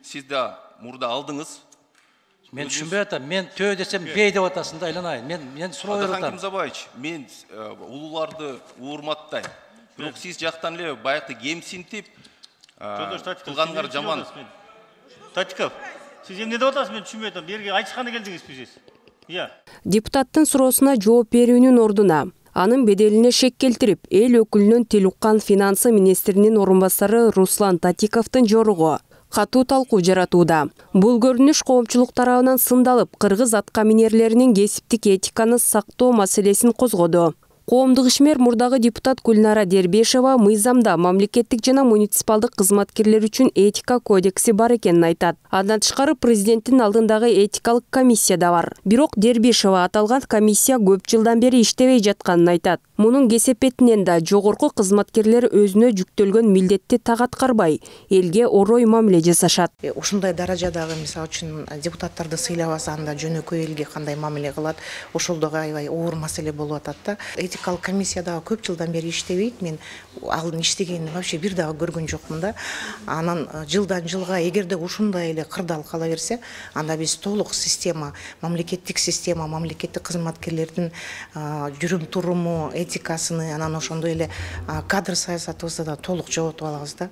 Siz de murda aldınız. Men düşünbey atam. Men tö desem bey dep atasın da aylanayın. Men surab Adaхан Кимзабаевич, men улууларды уурматтайм. Бирок siz жактан эле баягы кемсинтип кылганыңар жаман. Татиков, siz эмне деп атасыз, мен түшүнбөй атам. Берге айтышканы келдиңизби сиз? Иә. Депутаттын суроосуна жооп берүүнүн ордуна анын беделине шек келтирип, эл өкүлүнөн тил уккан финансы министринин орун басары Руслан Татиковдун жоругу катуу талкуу жаратууда. Бул көрүнүш коомчулук тарабынан сындалып, кыргыз атка минерлеринин кесиптик этиканы сактоо маселесин козгоду. Коомдук ишмер мурдагы депутат Гүлнара Дербешева мыйзамда мамлекеттик жана муниципалдык кызматкерлер үчүн этика кодекси бар экенин айтат. Андан тышкары президенттин алдындагы этикалык комиссия да бар. Бирок Дербешева аталган комиссия көп жылдан бери иштебей жатканын айтат. Мунун кесепетинен да жогорку кызматкерлер өзүнө жүктөлгөн милдетти так аткарбай, элге орой мамиле жасашат. Ушундай даражадагы мисалы үчүн депутаттарды сыйлабаса анда жөнөкөй элге кандай мамиле кылат, ошол да аябай оор маселе болуп атат да. Этикалык комиссиядагы көп жылдан бери иштебейт. Мен алдын иштегенин вообще бир дагы көргөн жокмун да. Анан жылдан жылга эгерде ушундай эле кырдаал кала берсе, анда биз толук система, мамлекеттик кызматкерлердин жүрүм туруму, этикасыны, анан ошондой эле кадр саясатыбызды да толук жоготуп алабыз да.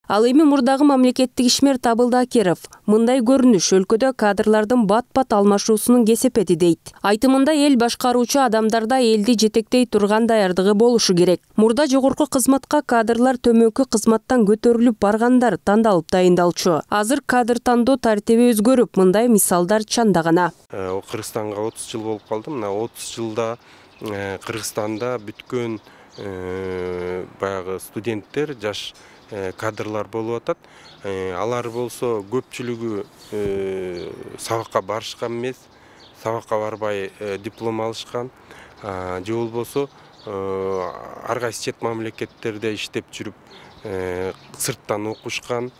Ал эми мурдагы мамлекеттик ишмер Табылды Акеров мындай көрүнүш өлкөдө кадрлардын бат-бат алмашуусунун кесепети дейт. Айтымында эл башкаруучу адамдарда элди жетектей турган даярдыгы болушу керек. Мурда жогорку кызматка кадрлар төмөнкү кызматтан көтөрүлүп баргандар тандалып дайындалчу. Азыр кадр тандоо тартиби өзгөрүп, мындай мисалдар чанда гана. Кыргызстанга 30 жыл болуп калды. Мына 30 жылда Кыргызстанда бүткөн баягы студенттер, жаш кадрлар болуп атат. Алар болсо көпчүлүгү сабакка барышкан эмес, сабакка барбай диплом алышкан. Же болбосо ар кайсы чет мамлекеттерде иштеп жүрүп сырттан окушкан.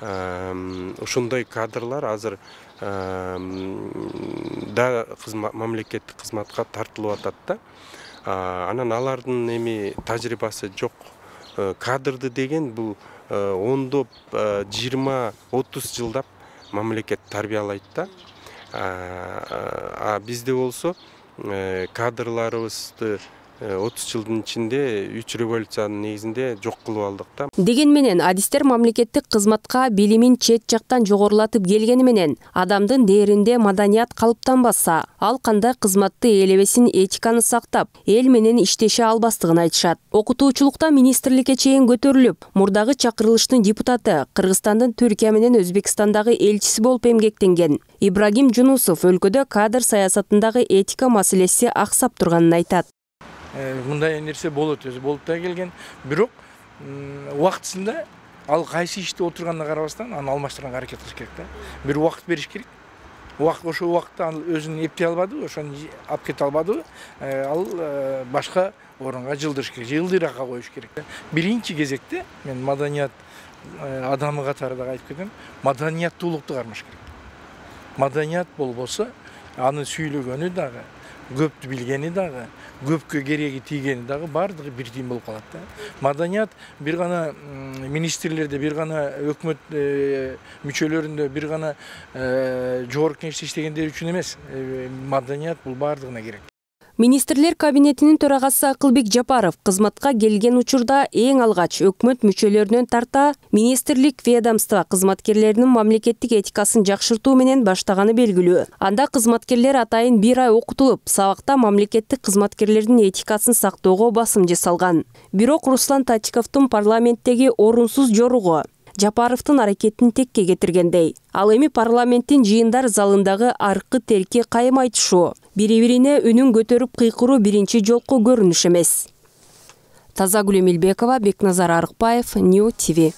Ошондой кадрлар азыр да мамлекеттик кызматка тартылып атат да. Анан алардын эми тажрыйбасы жок. Кадрды деген бул ондоп 20-30 жылдап мамлекет тарбиялайт да. Бизде болсо кадрларыбызды 30 жылдын ичинде 3 революциянын негизинде жок кылып алдык да. Деген менен адистер мамлекеттик кызматка билимин чет жактан жогорулатып келгени менен адамдын дээринде маданият калыптанбаса, ал кандай кызматты ээлебесин этиканы сактап, эл менен иштеше албастыгын айтышат. Окутуучулукта министрликке чейин көтөрүлүп, мурдагы чакырылыштын депутаты Кыргызстандын Түркия менен Өзбекстандагы элчиси болуп эмгектенген Ибрагим Жунусов өлкөдө кадр саясатындагы этика маселеси аксап турганын айтат. Мындай нерсе болот, өзү болуп да келген. Бирок убактысында ал кайсы иште отурганына карабастан аны алмаштырганга аракет кылыш керек да. Бир убакыт бериш керек. Ошол убакытта ал өзүн эптей албады, ошону алып кете албады. Ал башка орунга жылдырыш керек, жылдыракка коюш керек. Биринчи кезекте мен маданият адамы катары да айтып кетем, маданияттуулукту кармаш керек. Маданият болбосо аны сүйлөгөнү дагы, көптү билгени дагы, көпкө кереги тийгени дагы бардыгы бир тиим болуп калат да. Маданият бир гана министрлерде, бир гана өкмөт мүчөлөрүндө, бир гана жогорку кеңеште иштегендер үчүн эмес. Маданият бул бардыгына керек. Министрлер кабинетинин төрагасы Акылбек Жапаров кызматка келген учурда эң алгач өкмөт мүчөлөрүнөн тарта министрлик ведомство кызматкерлеринин мамлекеттик этикасын жакшыртуу менен баштаганы белгилүү. Анда кызматкерлер атайын бир ай окутулуп, сабакта мамлекеттик кызматкерлердин этикасын сактоого басым жасалган. Бирок Руслан Татиковдун парламенттеги орунсуз жоругу Жапаровдун аракетин текке кетиргендей. Ал эми парламенттин жыйындар залындагы аркы терки кайым айтышуу, бири-бирине үнүн көтөрүп кыйкыруу биринчи жолку көрүнүш эмес. Тазагүл Эмилбекова, Бекназар Арыкбаев, Нью ТВ.